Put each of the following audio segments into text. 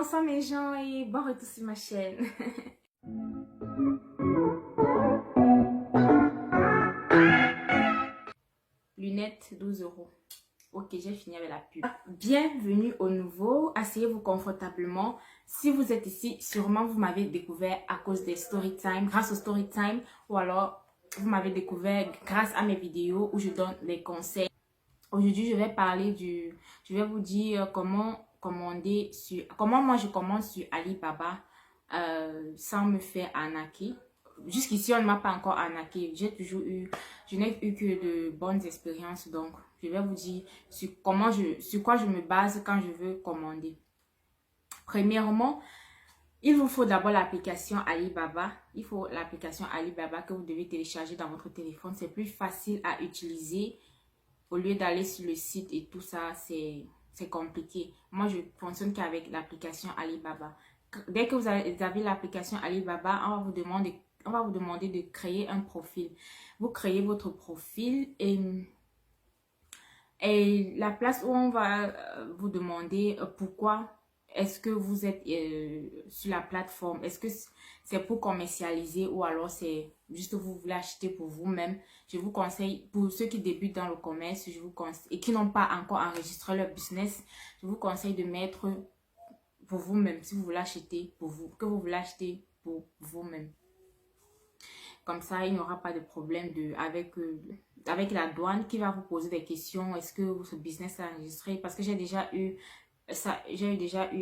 Bonsoir mes gens et bon retour sur ma chaîne. Lunettes 12 €. Ok, j'ai fini avec la pub. Bienvenue au nouveau. Asseyez-vous confortablement. Si vous êtes ici, sûrement vous m'avez découvert à cause des story time, grâce au story time, ou alors vous m'avez découvert grâce à mes vidéos où je donne des conseils. Aujourd'hui, je vais vous dire comment moi je commande sur Alibaba sans me faire arnaquer. Jusqu'ici, on ne m'a pas encore arnaqué. Je n'ai eu que de bonnes expériences. Donc, je vais vous dire sur quoi je me base quand je veux commander. Premièrement, il vous faut d'abord l'application Alibaba. Il faut l'application Alibaba que vous devez télécharger dans votre téléphone. C'est plus facile à utiliser. Au lieu d'aller sur le site et tout ça, c'est compliqué. Moi, je fonctionne qu'avec l'application Alibaba. Dès que vous avez l'application Alibaba, on va vous demander de créer un profil. Vous créez votre profil et la place où on va vous demander pourquoi est-ce que vous êtes sur la plateforme. Est-ce que c'est pour commercialiser ou alors c'est juste vous voulez acheter pour vous-même. Je vous conseille, pour ceux qui débutent dans le commerce, je vous conseille, et qui n'ont pas encore enregistré leur business, je vous conseille de mettre pour vous-même, si vous voulez acheter pour vous, que vous voulez acheter pour vous-même. Comme ça, il n'y aura pas de problème avec la douane qui va vous poser des questions. Est-ce que ce business est enregistré? Parce que j'ai déjà eu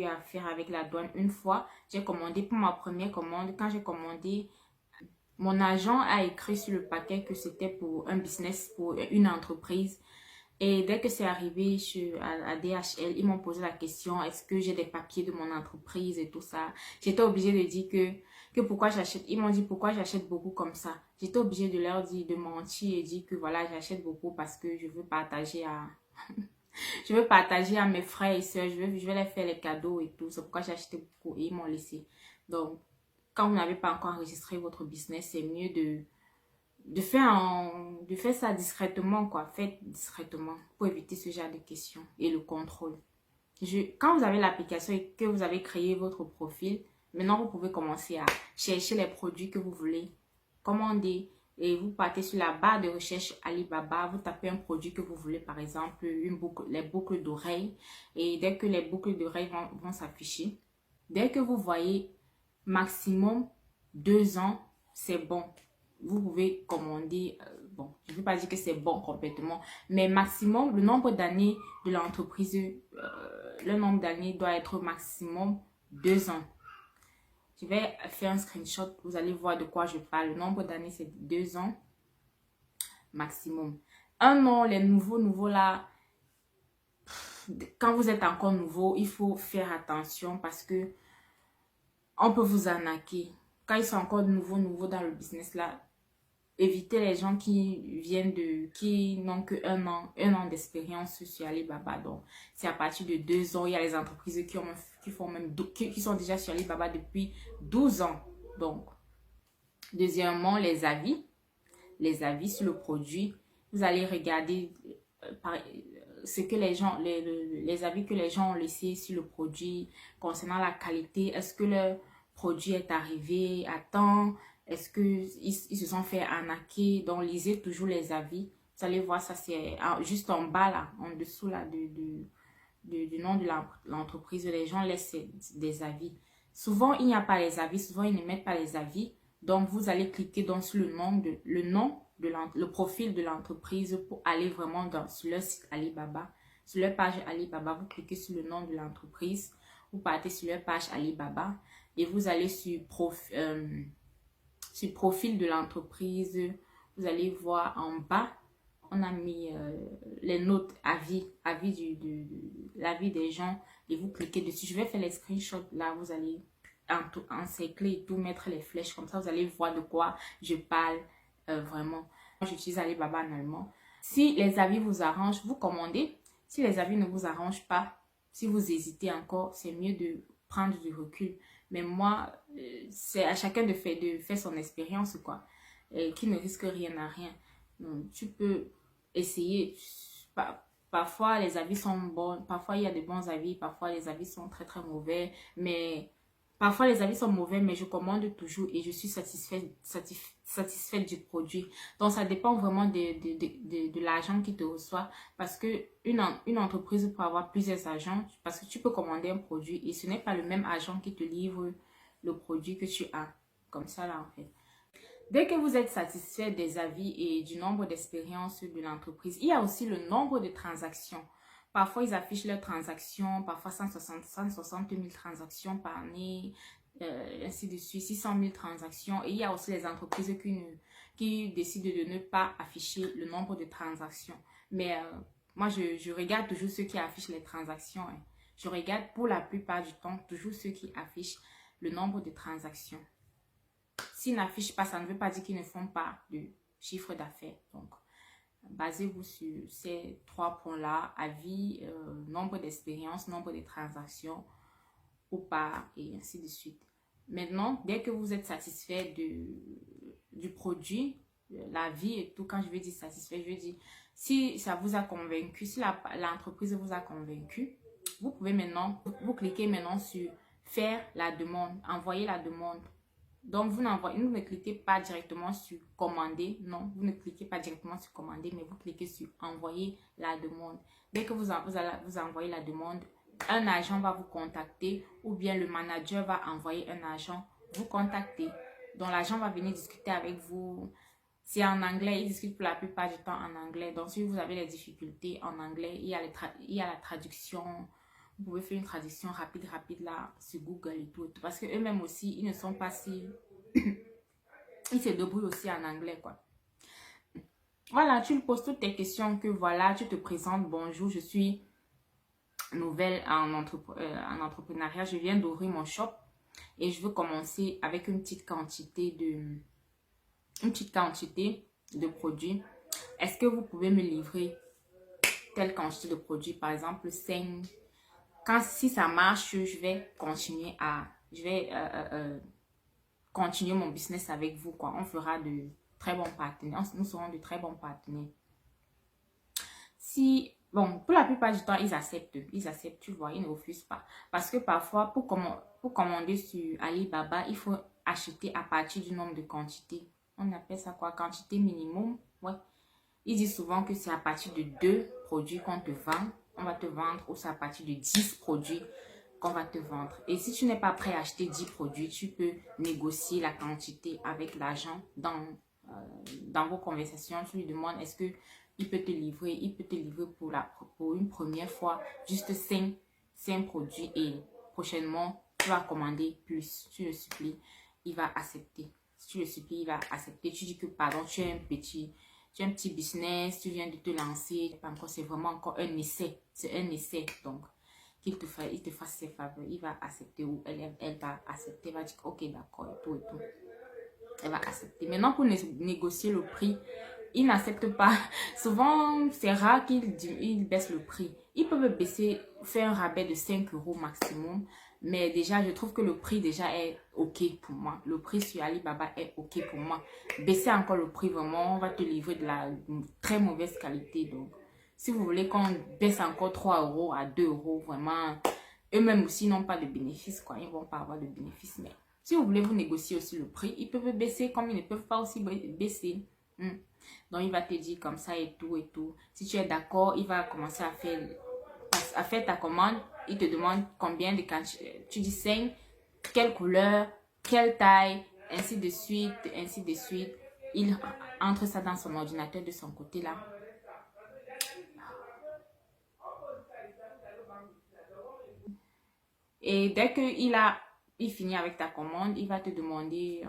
affaire avec la douane une fois. J'ai commandé pour ma première commande. Quand j'ai commandé, mon agent a écrit sur le paquet que c'était pour un business, pour une entreprise. Et dès que c'est arrivé à DHL, ils m'ont posé la question, est-ce que j'ai des papiers de mon entreprise et tout ça. J'étais obligée de dire que pourquoi j'achète. Ils m'ont dit pourquoi j'achète beaucoup comme ça. J'étais obligée de leur dire, de mentir et dire que voilà, j'achète beaucoup parce que je veux partager je veux partager à mes frères et soeurs. Je vais leur faire les cadeaux et tout. C'est pourquoi j'ai acheté beaucoup et ils m'ont laissé. Donc, quand vous n'avez pas encore enregistré votre business, c'est mieux de faire ça discrètement, quoi. Faites discrètement pour éviter ce genre de questions et le contrôle. Quand vous avez l'application et que vous avez créé votre profil, maintenant vous pouvez commencer à chercher les produits que vous voulez commander et vous partez sur la barre de recherche Alibaba, vous tapez un produit que vous voulez, par exemple les boucles d'oreilles, et dès que les boucles d'oreilles vont s'afficher, dès que vous voyez maximum 2 ans, c'est bon. Vous pouvez commander, bon, je ne veux pas dire que c'est bon complètement, mais maximum, le nombre d'années de l'entreprise, le nombre d'années doit être maximum 2 ans. Je vais faire un screenshot, vous allez voir de quoi je parle. Le nombre d'années, c'est 2 ans maximum. 1 an, les nouveaux là, quand vous êtes encore nouveau, il faut faire attention parce que on peut vous arnaquer. Quand ils sont encore nouveaux dans le business là, évitez les gens qui n'ont que un an d'expérience sur Alibaba. Donc, c'est à partir de 2 ans. Il y a les entreprises qui sont déjà sur Alibaba depuis 12 ans. Donc, deuxièmement, les avis sur le produit. Vous allez regarder ce que les gens, les avis que les gens ont laissés sur le produit concernant la qualité. Est-ce que le produit est arrivé à temps? Est-ce qu'ils se sont fait arnaquer? Donc, lisez toujours les avis. Vous allez voir, ça c'est juste en bas là, en dessous là du nom de l'entreprise. Les gens laissent des avis. Souvent, il n'y a pas les avis. Souvent, ils ne mettent pas les avis. Donc, vous allez cliquer sur le profil de l'entreprise pour aller vraiment sur leur site Alibaba. Sur leur page Alibaba, vous cliquez sur le nom de l'entreprise. Vous partez sur leur page Alibaba et vous allez sur profil de l'entreprise. Vous allez voir en bas, on a mis les notes, l'avis des gens et vous cliquez dessus. Je vais faire les screenshots là, vous allez encercler et tout, mettre les flèches comme ça, vous allez voir de quoi je parle vraiment. J'utilise Alibaba normalement. Si les avis vous arrangent, vous commandez. Si les avis ne vous arrangent pas, si vous hésitez encore, c'est mieux de prendre du recul. Mais moi, c'est à chacun de faire son expérience, quoi. Qui ne risque rien à rien. Donc, tu peux essayer. Parfois, les avis sont bons, parfois il y a de bons avis, parfois les avis sont très très mauvais, mais parfois les avis sont mauvais, mais je commande toujours et je suis satisfaite du produit. Donc, ça dépend vraiment de l'agent qui te reçoit, parce que une entreprise peut avoir plusieurs agents, parce que tu peux commander un produit et ce n'est pas le même agent qui te livre le produit que tu as, comme ça là en fait. Dès que vous êtes satisfait des avis et du nombre d'expériences de l'entreprise, il y a aussi le nombre de transactions. Parfois, ils affichent leurs transactions, parfois 160 000 transactions par année, ainsi de suite, 600 000 transactions. Et il y a aussi les entreprises qui décident de ne pas afficher le nombre de transactions. Mais moi, je regarde toujours ceux qui affichent les transactions, hein. Je regarde pour la plupart du temps toujours ceux qui affichent le nombre de transactions. S'ils n'affichent pas, ça ne veut pas dire qu'ils ne font pas de chiffre d'affaires. Donc, basez-vous sur ces 3 points-là, avis, nombre d'expériences, nombre de transactions ou pas, et ainsi de suite. Maintenant, dès que vous êtes satisfait du produit, la vie et tout, quand je veux dire satisfait, je veux dire, si ça vous a convaincu, si l'entreprise vous a convaincu, vous pouvez maintenant, vous cliquez maintenant sur faire la demande, envoyer la demande. Donc, vous ne cliquez pas directement sur commander. Non, vous ne cliquez pas directement sur commander, mais vous cliquez sur envoyer la demande. Dès que vous envoyez la demande, un agent va vous contacter ou bien le manager va envoyer un agent vous contacter. Donc, l'agent va venir discuter avec vous. C'est en anglais, il discute pour la plupart du temps en anglais. Donc, si vous avez des difficultés en anglais, il y a la traduction. Vous pouvez faire une traduction rapide là sur Google et tout. Parce que eux-mêmes aussi, ils ne sont pas si... ils se débrouillent aussi en anglais, quoi. Voilà, tu lui poses toutes tes questions que voilà, tu te présentes. Bonjour, je suis nouvelle en entrepreneuriat. Je viens d'ouvrir mon shop et je veux commencer avec une petite quantité de produits. Est-ce que vous pouvez me livrer telle quantité de produits, par exemple 5. Si ça marche, je vais continuer continuer mon business avec vous, quoi. On fera de très bons partenaires. Nous serons de très bons partenaires. Bon, pour la plupart du temps, ils acceptent, tu vois, ils ne refusent pas. Parce que parfois, pour commander sur Alibaba, il faut acheter à partir du nombre de quantités. On appelle ça quoi? Quantité minimum, ouais. Ils disent souvent que c'est à partir de 2 produits qu'on te vend. On va te vendre, ou c'est à partir de 10 produits qu'on va te vendre. Et si tu n'es pas prêt à acheter 10 produits, tu peux négocier la quantité avec l'agent dans vos conversations. Tu lui demandes est-ce que il peut te livrer pour une première fois juste 5 produits et prochainement tu vas commander plus. Tu le supplies, il va accepter. Si tu le supplies, il va accepter. Tu dis que pardon, tu as un petit business, tu viens de te lancer, c'est vraiment encore un essai. C'est un essai, donc il te fasse ses faveurs, il va accepter ou elle va accepter, elle va dire ok d'accord et tout. Elle va accepter. Maintenant pour négocier le prix, il n'accepte pas. Souvent c'est rare qu'il baisse le prix. Ils peuvent faire un rabais de 5 € maximum. Mais déjà, je trouve que le prix déjà est ok pour moi. Le prix sur Alibaba est ok pour moi. Baisser encore le prix, vraiment, on va te livrer de la très mauvaise qualité. Donc, si vous voulez qu'on baisse encore 3 € à 2 €, vraiment, eux-mêmes aussi n'ont pas de bénéfice, quoi. Ils ne vont pas avoir de bénéfice. Mais si vous voulez vous négocier aussi le prix, ils peuvent baisser comme ils ne peuvent pas aussi baisser. Donc, il va te dire comme ça et tout et tout. Si tu es d'accord, il va commencer à faire ta commande. Il te demande combien de quantité. Tu dis 5, quelle couleur, quelle taille, ainsi de suite, ainsi de suite. Il entre ça dans son ordinateur de son côté là. Et dès qu'il finit avec ta commande, il va te demander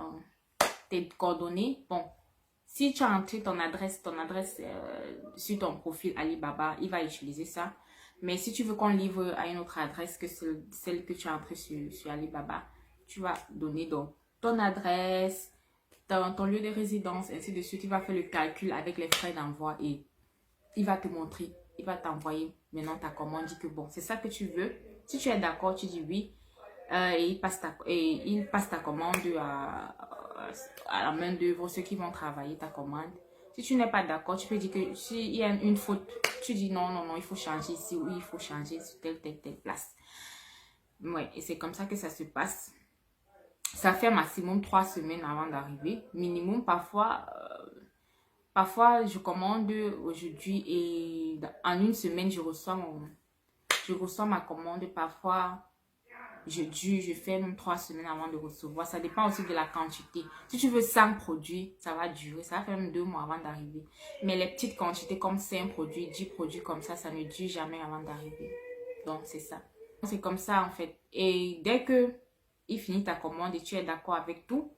tes coordonnées. Bon, si tu as entré ton adresse sur ton profil Alibaba, il va utiliser ça. Mais si tu veux qu'on livre à une autre adresse que celle que tu as entrée sur Alibaba, tu vas donner donc ton adresse, ton lieu de résidence, ainsi de suite. Il va faire le calcul avec les frais d'envoi et il va te montrer, il va t'envoyer maintenant ta commande. Dit que bon, c'est ça que tu veux. Si tu es d'accord, tu dis oui. Et il passe ta commande à la main d'œuvre, ceux qui vont travailler ta commande. Si tu n'es pas d'accord, tu peux dire que s'il y a une faute, tu dis non, non, non, il faut changer ici ou il faut changer sur telle place. Ouais, et c'est comme ça que ça se passe. Ça fait maximum 3 semaines avant d'arriver. Minimum, parfois je commande aujourd'hui et en une semaine, je reçois ma commande. Parfois, je fais même 3 semaines avant de recevoir. Ça dépend aussi de la quantité. Si tu veux 5 produits, ça va durer. Ça va faire même 2 mois avant d'arriver. Mais les petites quantités comme 5 produits, 10 produits comme ça ne dure jamais avant d'arriver. Donc, c'est ça. C'est comme ça en fait. Et dès que il finit ta commande et tu es d'accord avec tout,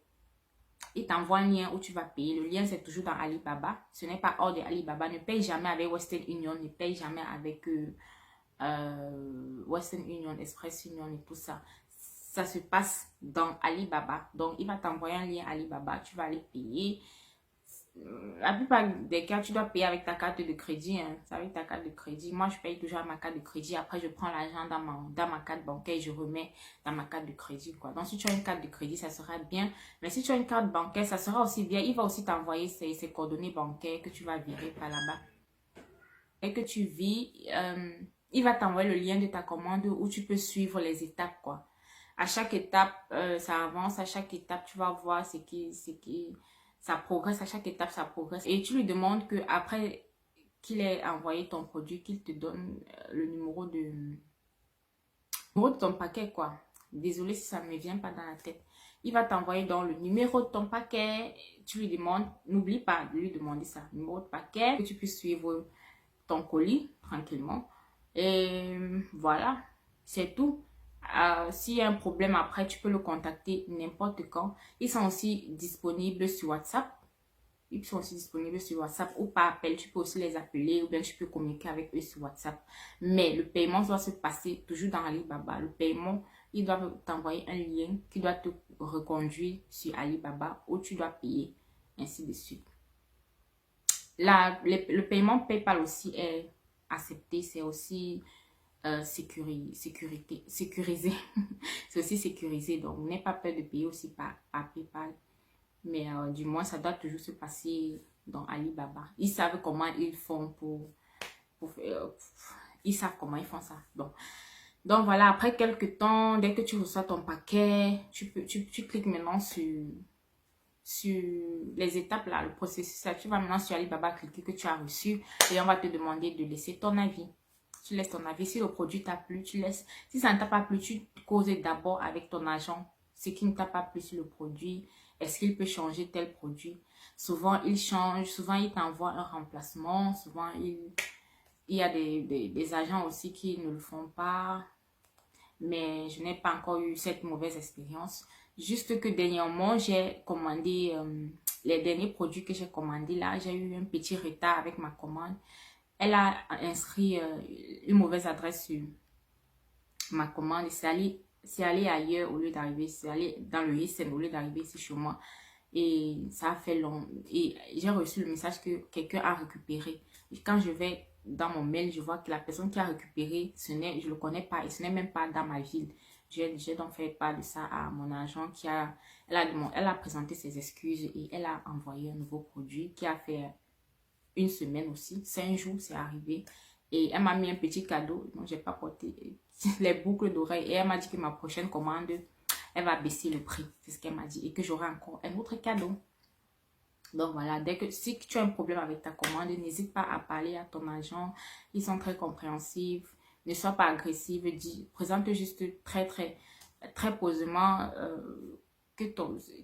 il t'envoie un lien où tu vas payer. Le lien, c'est toujours dans Alibaba. Ce n'est pas hors de Alibaba. Ne paye jamais avec Western Union. Ne paye jamais avec Western Union, Express Union et tout ça. Ça se passe dans Alibaba. Donc, il va t'envoyer un lien Alibaba. Tu vas aller payer. La plupart des cas, tu dois payer avec ta carte de crédit. Hein. C'est avec ta carte de crédit. Moi, je paye toujours avec ma carte de crédit. Après, je prends l'argent dans ma carte bancaire et je remets dans ma carte de crédit. Quoi. Donc, si tu as une carte de crédit, ça sera bien. Mais si tu as une carte bancaire, ça sera aussi bien. Il va aussi t'envoyer ses coordonnées bancaires que tu vas virer par là-bas. Et que tu vis, il va t'envoyer le lien de ta commande où tu peux suivre les étapes. Quoi. À chaque étape, ça avance. À chaque étape, tu vas voir ce qui ça progresse, à chaque étape, ça progresse. Et tu lui demandes que après qu'il ait envoyé ton produit, qu'il te donne le numéro de ton paquet, quoi. Désolée si ça ne me vient pas dans la tête. Il va t'envoyer dans le numéro de ton paquet. Tu lui demandes, n'oublie pas de lui demander ça, numéro de paquet, que tu puisses suivre ton colis tranquillement. Et voilà, c'est tout. S'il y a un problème après, tu peux le contacter n'importe quand. Ils sont aussi disponibles sur WhatsApp. Ils sont aussi disponibles sur WhatsApp ou par appel. Tu peux aussi les appeler ou bien tu peux communiquer avec eux sur WhatsApp. Mais le paiement doit se passer toujours dans Alibaba. Le paiement, ils doivent t'envoyer un lien qui doit te reconduire sur Alibaba où tu dois payer, ainsi de suite. Le paiement PayPal aussi est accepté. C'est aussi sécurisé. C'est aussi sécurisé. Donc, n'aie pas peur de payer aussi par PayPal. Mais du moins, ça doit toujours se passer dans Alibaba. Ils savent comment ils font ils savent comment ils font ça. Donc voilà, après quelques temps, dès que tu reçois ton paquet, tu cliques maintenant sur les étapes là, le processus là. Tu vas maintenant sur Alibaba cliquer que tu as reçu et on va te demander de laisser ton avis. Tu laisses ton avis. Si le produit t'a plu, tu laisses. Si ça ne t'a pas plu, tu causes d'abord avec ton agent ce qui ne t'a pas plu sur le produit. Est-ce qu'il peut changer tel produit? Souvent, il change. Souvent, il t'envoie un remplacement. Souvent, il y a des agents aussi qui ne le font pas. Mais je n'ai pas encore eu cette mauvaise expérience. Juste que dernièrement, j'ai commandé les derniers produits que j'ai commandés là. J'ai eu un petit retard avec ma commande. Elle a inscrit une mauvaise adresse sur ma commande. C'est allé ailleurs au lieu d'arriver. C'est allé dans le ISM au lieu d'arriver ici chez moi. Et ça a fait long. Et j'ai reçu le message que quelqu'un a récupéré. Et quand je vais dans mon mail, je vois que la personne qui a récupéré, je ne le connais pas. Et ce n'est même pas dans ma ville. J'ai donc fait part de ça à mon agent elle a présenté ses excuses et elle a envoyé un nouveau produit qui a fait une semaine aussi, 5 jours, c'est arrivé. Et elle m'a mis un petit cadeau. Donc, j'ai pas porté les boucles d'oreilles. Et elle m'a dit que ma prochaine commande, elle va baisser le prix. C'est ce qu'elle m'a dit. Et que j'aurai encore un autre cadeau. Donc, voilà. Si tu as un problème avec ta commande, n'hésite pas à parler à ton agent. Ils sont très compréhensifs. Ne sois pas agressif. Présente juste très posément que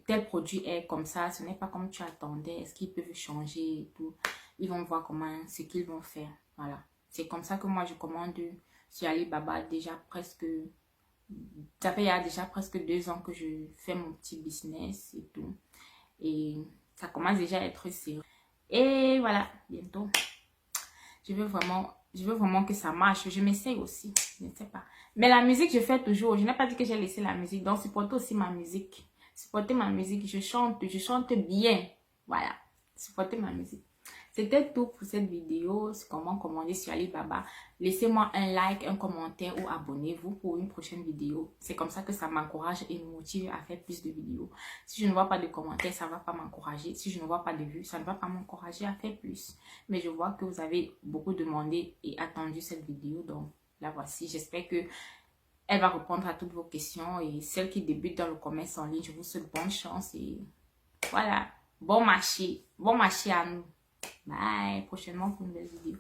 tel produit est comme ça. Ce n'est pas comme tu attendais. Est-ce qu'ils peuvent changer et tout. Ils vont voir ce qu'ils vont faire. Voilà. C'est comme ça que moi, je commande sur Alibaba déjà presque... Ça fait il y a déjà presque 2 ans que je fais mon petit business et tout. Et ça commence déjà à être sérieux. Et voilà, bientôt. Je veux vraiment que ça marche. Je m'essaye aussi. Je ne sais pas. Mais la musique, je fais toujours. Je n'ai pas dit que j'ai laissé la musique. Donc, supportez aussi ma musique. Supportez ma musique. Je chante bien. Voilà. Supportez ma musique. C'était tout pour cette vidéo. C'est comment commander sur Alibaba. Laissez-moi un like, un commentaire ou abonnez-vous pour une prochaine vidéo. C'est comme ça que ça m'encourage et me motive à faire plus de vidéos. Si je ne vois pas de commentaires, ça ne va pas m'encourager. Si je ne vois pas de vues, ça ne va pas m'encourager à faire plus. Mais je vois que vous avez beaucoup demandé et attendu cette vidéo. Donc, la voici. J'espère que elle va répondre à toutes vos questions. Et celles qui débutent dans le commerce en ligne, je vous souhaite bonne chance. Et voilà. Bon marché. Bon marché à nous. Bye. Prochainement pour une nouvelle vidéo.